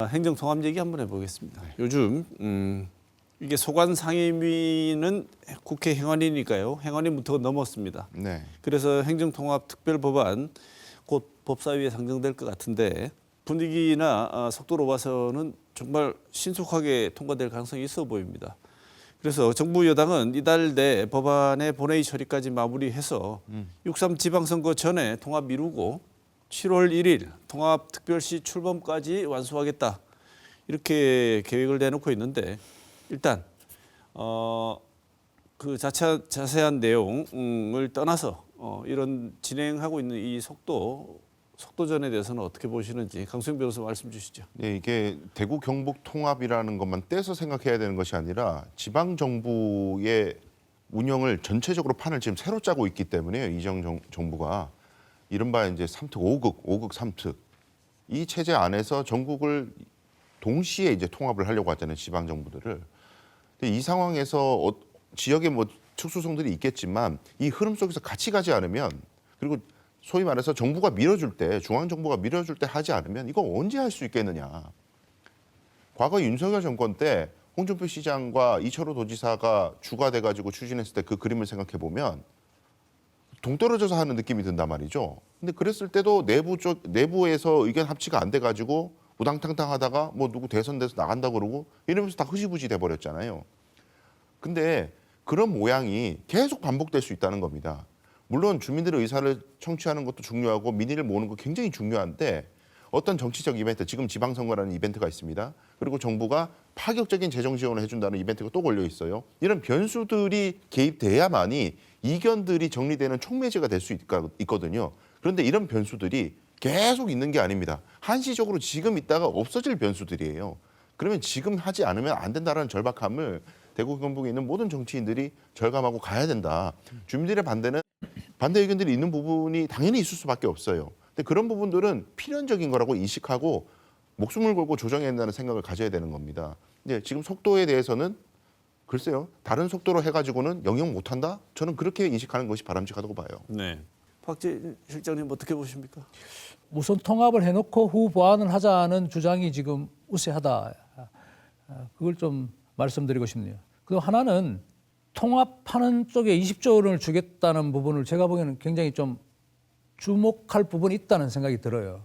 행정통합 얘기 한번 해보겠습니다. 요즘 이게 소관 상임위는 국회 행안위니까요. 행안위부터 넘었습니다. 네. 그래서 행정통합 특별법안 곧 법사위에 상정될 것 같은데 분위기나 속도로 봐서는 정말 신속하게 통과될 가능성이 있어 보입니다. 그래서 정부 여당은 이달 내 법안의 본회의 처리까지 마무리해서 6.3 지방선거 전에 통합 미루고 7월 1일 통합특별시 출범까지 완수하겠다. 이렇게 계획을 내놓고 있는데 일단 그 자세한 내용을 떠나서 이런 진행하고 있는 이 속도전에 대해서는 어떻게 보시는지 강수영 변호사 말씀 주시죠. 네, 이게 대구 경북 통합이라는 것만 떼서 생각해야 되는 것이 아니라 지방 정부의 운영을 전체적으로 판을 지금 새로 짜고 있기 때문에 이정 정부가 이른바 이제 3특 5극 3특 이 체제 안에서 전국을 동시에 이제 통합을 하려고 하잖아요, 지방 정부들을. 근데 이 상황에서 지역에 뭐 특수성들이 있겠지만 이 흐름 속에서 같이 가지 않으면, 그리고 소위 말해서 정부가 밀어줄 때, 중앙 정부가 밀어줄 때 하지 않으면 이거 언제 할 수 있겠느냐. 과거 윤석열 정권 때 홍준표 시장과 이철호 도지사가 주가 돼가지고 추진했을 때 그 그림을 생각해 보면 동떨어져서 하는 느낌이 든단 말이죠. 근데 그랬을 때도 내부에서 의견 합치가 안 돼가지고 우당탕탕 하다가 뭐 누구 대선돼서 나간다 그러고 이러면서 다 흐지부지 돼버렸잖아요. 근데 그런 모양이 계속 반복될 수 있다는 겁니다. 물론 주민들의 의사를 청취하는 것도 중요하고 민의를 모으는 거 굉장히 중요한데 어떤 정치적 이벤트, 지금 지방선거라는 이벤트가 있습니다. 그리고 정부가 파격적인 재정 지원을 해준다는 이벤트가 또 걸려 있어요. 이런 변수들이 개입돼야만이 이견들이 정리되는 촉매제가 될 수 있거든요. 그런데 이런 변수들이 계속 있는 게 아닙니다. 한시적으로 지금 있다가 없어질 변수들이에요. 그러면 지금 하지 않으면 안 된다는 절박함을 대구 경북에 있는 모든 정치인들이 절감하고 가야 된다. 주민들의 반대 의견들이 있는 부분이 당연히 있을 수밖에 없어요. 근데 그런 부분들은 필연적인 거라고 인식하고 목숨을 걸고 조정해야 한다는 생각을 가져야 되는 겁니다. 근데 지금 속도에 대해서는 글쎄요, 다른 속도로 해가지고는 영영 못한다? 저는 그렇게 인식하는 것이 바람직하다고 봐요. 네. 박재 실장님 어떻게 보십니까? 우선 통합을 해놓고 후 보완을 하자는 주장이 지금 우세하다. 그걸 좀 말씀드리고 싶네요. 그리고 하나는 통합하는 쪽에 20조 원을 주겠다는 부분을 제가 보기에는 굉장히 좀 주목할 부분이 있다는 생각이 들어요.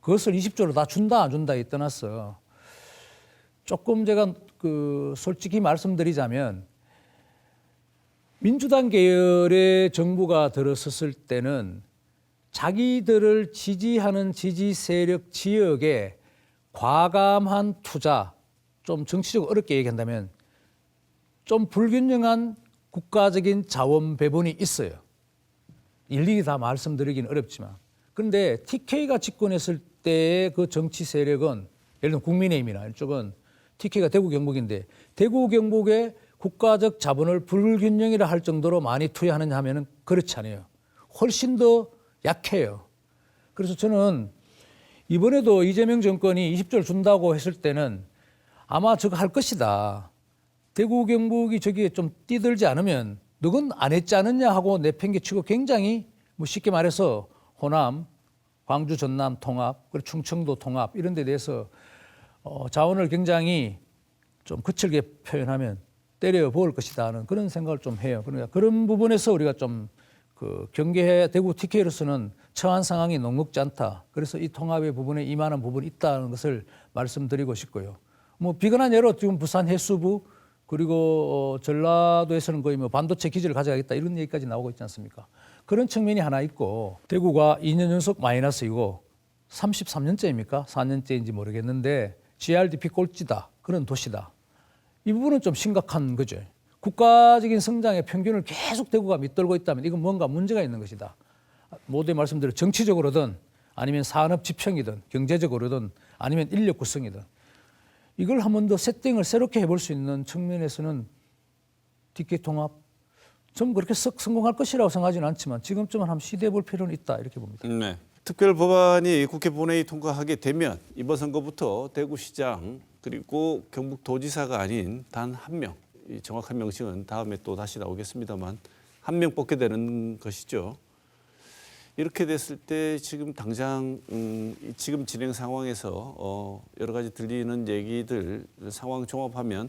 그것을 20조를 다 준다 안 준다에 떠났어. 조금 제가 솔직히 말씀드리자면 민주당 계열의 정부가 들어섰을 때는 자기들을 지지하는 지지 세력 지역에 과감한 투자, 좀 정치적으로 어렵게 얘기한다면 좀 불균형한 국가적인 자원 배분이 있어요. 일일이 다 말씀드리기는 어렵지만. 그런데 TK가 집권했을 때의 그 정치 세력은 예를 들면 국민의힘이나 이쪽은 TK가 대구 경북인데 대구 경북에 국가적 자본을 불균형이라 할 정도로 많이 투여하느냐 하면은 그렇지 않아요. 훨씬 더 약해요. 그래서 저는 이번에도 이재명 정권이 20조를 준다고 했을 때는 아마 저거 할 것이다. 대구 경북이 저기에 좀 뛰들지 않으면 너건 안 했지 않느냐 하고 내팽개치고 굉장히 뭐 쉽게 말해서 호남, 광주, 전남 통합, 그리고 충청도 통합 이런 데 대해서 자원을 굉장히 좀 거칠게 표현하면 때려 부을 것이다는 그런 생각을 좀 해요. 그러니까 그런 부분에서 우리가 좀 경계해 대구 TK로서는 처한 상황이 녹록지 않다. 그래서 이 통합의 부분에 이만한 부분이 있다는 것을 말씀드리고 싶고요. 뭐 비근한 예로 지금 부산 해수부 그리고 전라도에서는 거의 뭐 반도체 기지를 가져가겠다 이런 얘기까지 나오고 있지 않습니까? 그런 측면이 하나 있고 대구가 2년 연속 마이너스이고 33년째입니까? 4년째인지 모르겠는데 GRDP 꼴찌다. 그런 도시다. 이 부분은 좀 심각한 거죠. 국가적인 성장의 평균을 계속 대구가 밑돌고 있다면 이건 뭔가 문제가 있는 것이다. 모두의 말씀대로 정치적으로든 아니면 산업 지평이든 경제적으로든 아니면 인력 구성이든 이걸 한 번 더 세팅을 새롭게 해볼 수 있는 측면에서는 TK 통합 좀 그렇게 썩 성공할 것이라고 생각하지는 않지만 지금쯤은 한번 시도해 볼 필요는 있다 이렇게 봅니다. 네. 특별 법안이 국회 본회의 통과하게 되면 이번 선거부터 대구시장 그리고 경북도지사가 아닌 단 한 명, 정확한 명칭은 다음에 또 다시 나오겠습니다만 한 명 뽑게 되는 것이죠. 이렇게 됐을 때 지금 당장 지금 진행 상황에서 여러 가지 들리는 얘기들 상황 종합하면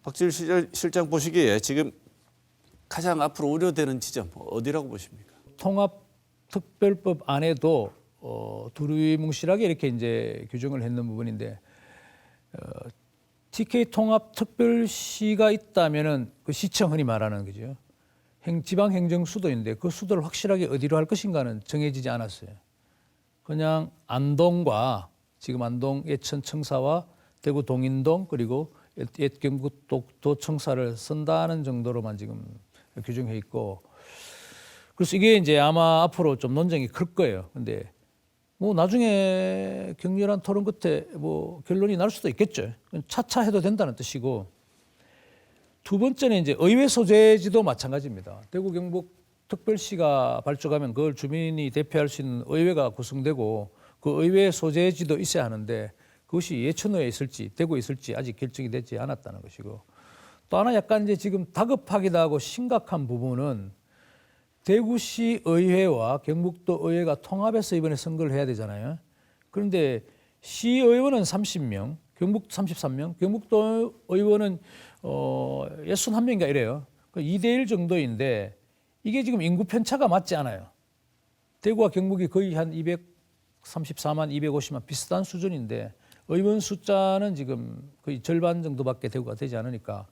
박지일 실장 보시기에 지금 가장 앞으로 우려되는 지점 어디라고 보십니까? 통합특별법 안에도 두루뭉실하게 이렇게 이제 규정을 했는 부분인데 TK 통합특별시가 있다면은 그 시청 흔히 말하는 거죠. 지방행정수도인데 그 수도를 확실하게 어디로 할 것인가는 정해지지 않았어요. 그냥 안동과 지금 안동 예천 청사와 대구 동인동 그리고 옛 경북도 청사를 쓴다는 정도로만 지금 규정해 있고 그래서 이게 이제 아마 앞으로 좀 논쟁이 클 거예요. 근데 뭐 나중에 격렬한 토론 끝에 뭐 결론이 날 수도 있겠죠. 차차 해도 된다는 뜻이고 두 번째는 이제 의회 소재지도 마찬가지입니다. 대구 경북 특별시가 발족하면 그걸 주민이 대표할 수 있는 의회가 구성되고 그 의회 소재지도 있어야 하는데 그것이 예천호에 있을지 대구에 있을지 아직 결정이 되지 않았다는 것이고 또 하나 약간 이제 지금 다급하기도 하고 심각한 부분은 대구시 의회와 경북도 의회가 통합해서 이번에 선거를 해야 되잖아요. 그런데 시의원은 30명, 경북 33명, 경북도 의원은 61명인가 이래요. 2대1 정도인데 이게 지금 인구 편차가 맞지 않아요. 대구와 경북이 거의 한 234만, 250만 비슷한 수준인데 의원 숫자는 지금 거의 절반 정도밖에 대구가 되지 않으니까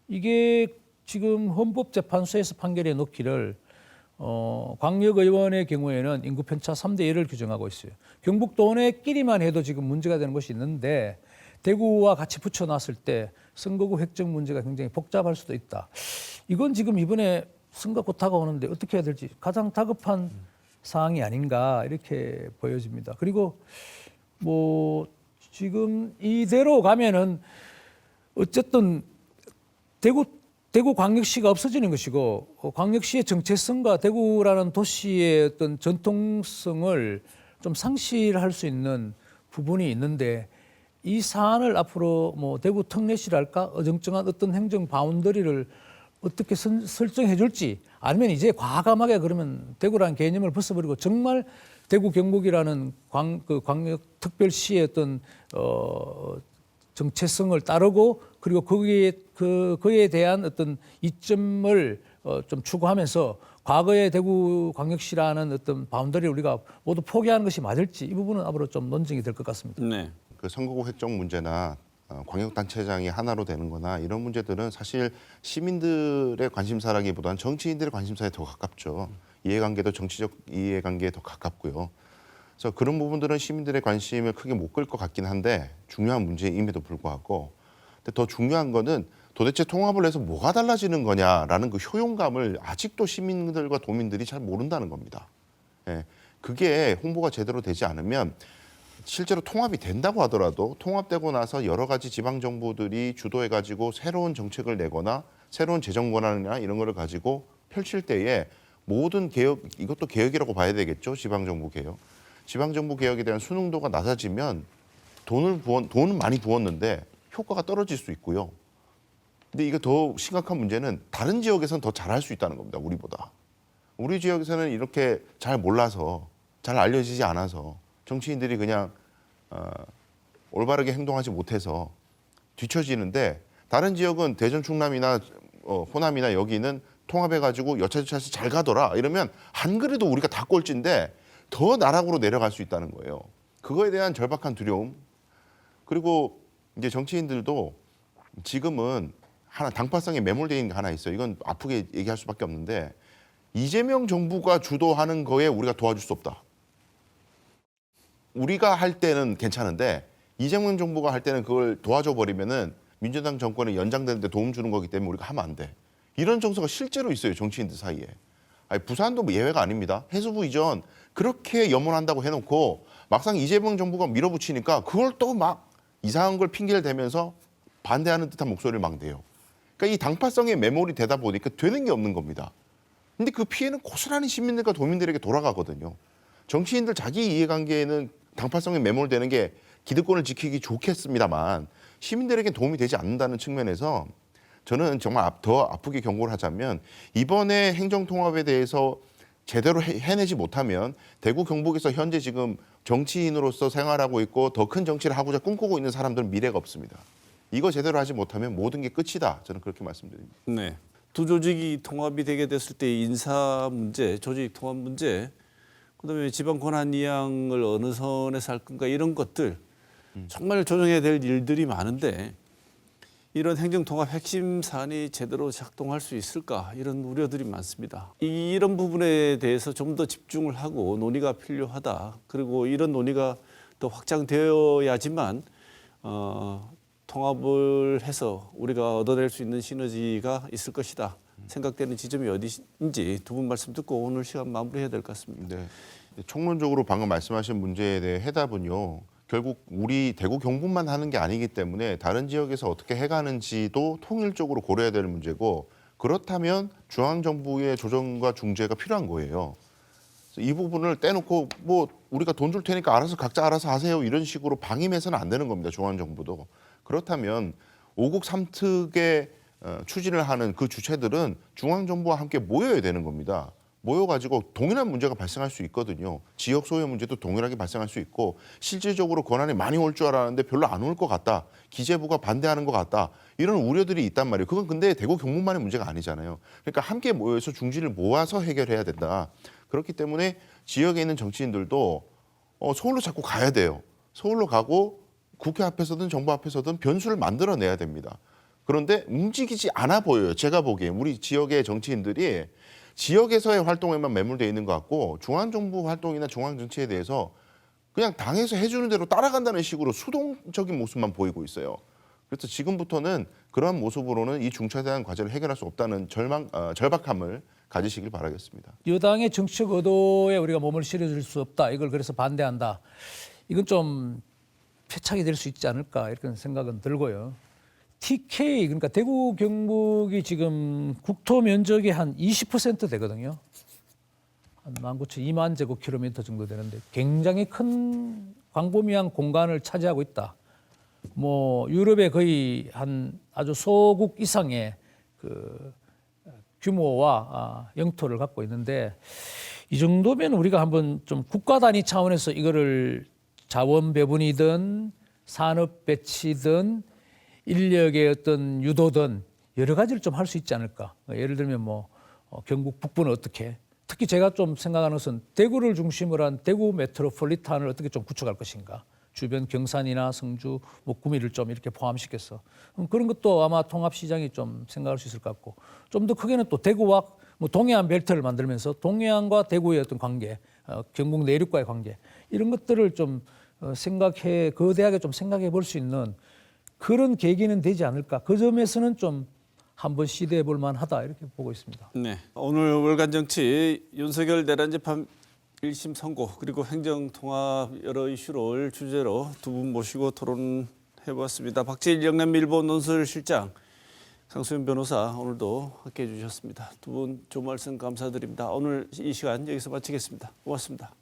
이게 지금 헌법재판소에서 판결해 놓기를 광역의원의 경우에는 인구 편차 3대 1을 규정하고 있어요. 경북도내끼리만 해도 지금 문제가 되는 것이 있는데 대구와 같이 붙여놨을 때 선거구 획정 문제가 굉장히 복잡할 수도 있다. 이건 지금 이번에 선거 곧 다가오는데 어떻게 해야 될지 가장 다급한 사항이 아닌가 이렇게 보여집니다. 그리고 뭐 지금 이대로 가면은 어쨌든 대구 광역시가 없어지는 것이고 광역시의 정체성과 대구라는 도시의 어떤 전통성을 좀 상실할 수 있는 부분이 있는데 이 사안을 앞으로 뭐 대구 특례시랄까 어정쩡한 어떤 행정 바운더리를 어떻게 설정해 줄지 아니면 이제 과감하게 그러면 대구라는 개념을 벗어버리고 정말 대구 경북이라는 광역특별시의 어떤 정체성을 따르고 그리고 그에 대한 어떤 이점을 좀 추구하면서 과거의 대구 광역시라는 어떤 바운더리를 우리가 모두 포기하는 것이 맞을지 이 부분은 앞으로 좀 논쟁이 될 것 같습니다. 네. 그 선거구 획정 문제나 광역단체장이 하나로 되는 거나 이런 문제들은 사실 시민들의 관심사라기보다는 정치인들의 관심사에 더 가깝죠. 이해관계도 정치적 이해관계에 더 가깝고요. 그래서 그런 부분들은 시민들의 관심을 크게 못 끌 것 같긴 한데 중요한 문제임에도 불구하고 근데 더 중요한 거는 도대체 통합을 해서 뭐가 달라지는 거냐라는 그 효용감을 아직도 시민들과 도민들이 잘 모른다는 겁니다. 예, 그게 홍보가 제대로 되지 않으면 실제로 통합이 된다고 하더라도 통합되고 나서 여러 가지 지방 정부들이 주도해가지고 새로운 정책을 내거나 새로운 재정 권한이나 이런 거를 가지고 펼칠 때에 모든 개혁, 이것도 개혁이라고 봐야 되겠죠. 지방 정부 개혁. 지방 정부 개혁에 대한 순응도가 낮아지면 돈은 많이 부었는데 효과가 떨어질 수 있고요. 근데 이게 더 심각한 문제는 다른 지역에서는 더 잘할 수 있다는 겁니다. 우리보다. 우리 지역에서는 이렇게 잘 몰라서 잘 알려지지 않아서 정치인들이 그냥 올바르게 행동하지 못해서 뒤처지는데 다른 지역은 대전 충남이나 호남이나 여기는 통합해가지고 여차저차해서 잘 가더라 이러면 한 그래도 우리가 다 꼴찌인데 더 나락으로 내려갈 수 있다는 거예요. 그거에 대한 절박한 두려움 그리고 이제 정치인들도 지금은 하나 당파성에 매몰되어 있는 게 하나 있어요. 이건 아프게 얘기할 수밖에 없는데 이재명 정부가 주도하는 거에 우리가 도와줄 수 없다. 우리가 할 때는 괜찮은데 이재명 정부가 할 때는 그걸 도와줘 버리면은 민주당 정권에 연장되는데 도움 주는 거기 때문에 우리가 하면 안 돼. 이런 정서가 실제로 있어요. 정치인들 사이에. 아니, 부산도 뭐 예외가 아닙니다. 해수부 이전 그렇게 염원한다고 해놓고 막상 이재명 정부가 밀어붙이니까 그걸 또 막 이상한 걸 핑계를 대면서 반대하는 듯한 목소리를 막 내요. 그러니까 이 당파성에 매몰이 되다 보니까 되는 게 없는 겁니다. 근데 그 피해는 고스란히 시민들과 도민들에게 돌아가거든요. 정치인들 자기 이해관계에는 당파성에 매몰되는 게 기득권을 지키기 좋겠습니다만 시민들에게 도움이 되지 않는다는 측면에서 저는 정말 더 아프게 경고를 하자면 이번에 행정통합에 대해서 제대로 해내지 못하면 대구 경북에서 현재 지금 정치인으로서 생활하고 있고 더 큰 정치를 하고자 꿈꾸고 있는 사람들은 미래가 없습니다. 이거 제대로 하지 못하면 모든 게 끝이다. 저는 그렇게 말씀드립니다. 네. 두 조직이 통합이 되게 됐을 때 인사 문제, 조직 통합 문제, 그다음에 지방 권한 이양을 어느 선에서 할 건가 이런 것들 정말 조정해야 될 일들이 많은데 이런 행정통합 핵심 사안이 제대로 작동할 수 있을까 이런 우려들이 많습니다. 이런 부분에 대해서 좀 더 집중을 하고 논의가 필요하다. 그리고 이런 논의가 더 확장되어야지만 통합을 해서 우리가 얻어낼 수 있는 시너지가 있을 것이다. 생각되는 지점이 어디인지 두 분 말씀 듣고 오늘 시간 마무리해야 될 것 같습니다. 네. 총론적으로 방금 말씀하신 문제에 대해 해답은요. 결국 우리 대구 경북만 하는 게 아니기 때문에 다른 지역에서 어떻게 해가는지도 통일적으로 고려해야 될 문제고 그렇다면 중앙정부의 조정과 중재가 필요한 거예요. 이 부분을 떼놓고 뭐 우리가 돈 줄 테니까 각자 알아서 하세요 이런 식으로 방임해서는 안 되는 겁니다. 중앙정부도. 그렇다면 5국 3특의 추진을 하는 그 주체들은 중앙정부와 함께 모여야 되는 겁니다. 모여가지고 동일한 문제가 발생할 수 있거든요. 지역 소외 문제도 동일하게 발생할 수 있고 실질적으로 권한이 많이 올 줄 알았는데 별로 안 올 것 같다. 기재부가 반대하는 것 같다. 이런 우려들이 있단 말이에요. 그건 근데 대구 경북만의 문제가 아니잖아요. 그러니까 함께 모여서 중지를 모아서 해결해야 된다. 그렇기 때문에 지역에 있는 정치인들도 서울로 자꾸 가야 돼요. 서울로 가고 국회 앞에서든 정부 앞에서든 변수를 만들어내야 됩니다. 그런데 움직이지 않아 보여요. 제가 보기엔 우리 지역의 정치인들이 지역에서의 활동에만 매몰되어 있는 것 같고 중앙정부 활동이나 중앙정치에 대해서 그냥 당에서 해주는 대로 따라간다는 식으로 수동적인 모습만 보이고 있어요. 그래서 지금부터는 그러한 모습으로는 이 중차대한 과제를 해결할 수 없다는 절박함을 가지시길 바라겠습니다. 여당의 정치적 의도에 우리가 몸을 실어줄 수 없다. 이걸 그래서 반대한다. 이건 좀 패착이 될 수 있지 않을까 이런 생각은 들고요. TK 그러니까 대구 경북이 지금 국토 면적이 한 20% 되거든요. 한 2만 제곱킬로미터 정도 되는데 굉장히 큰 광범위한 공간을 차지하고 있다. 뭐 유럽의 거의 한 아주 소국 이상의 그 규모와 영토를 갖고 있는데 이 정도면 우리가 한번 좀 국가 단위 차원에서 이거를 자원 배분이든 산업 배치든 인력의 어떤 유도든 여러 가지를 좀 할 수 있지 않을까. 예를 들면 뭐 경북 북부는 어떻게 특히 제가 좀 생각하는 것은 대구를 중심으로 한 대구 메트로폴리탄을 어떻게 좀 구축할 것인가. 주변 경산이나 성주, 뭐 구미를 좀 이렇게 포함시켜서 그런 것도 아마 통합시장이 좀 생각할 수 있을 것 같고 좀 더 크게는 또 대구와 뭐 동해안 벨트를 만들면서 동해안과 대구의 어떤 관계, 경북 내륙과의 관계 이런 것들을 좀 거대하게 좀 생각해 볼 수 있는 그런 계기는 되지 않을까. 그 점에서는 좀 한번 시도해 볼 만하다 이렇게 보고 있습니다. 네, 오늘 월간 정치 윤석열 내란 재판 1심 선고 그리고 행정통합 여러 이슈를 주제로 두 분 모시고 토론해보았습니다. 박재일 영남일보 논설실장, 상수현 변호사 오늘도 함께해 주셨습니다. 두 분 좋은 말씀 감사드립니다. 오늘 이 시간 여기서 마치겠습니다. 고맙습니다.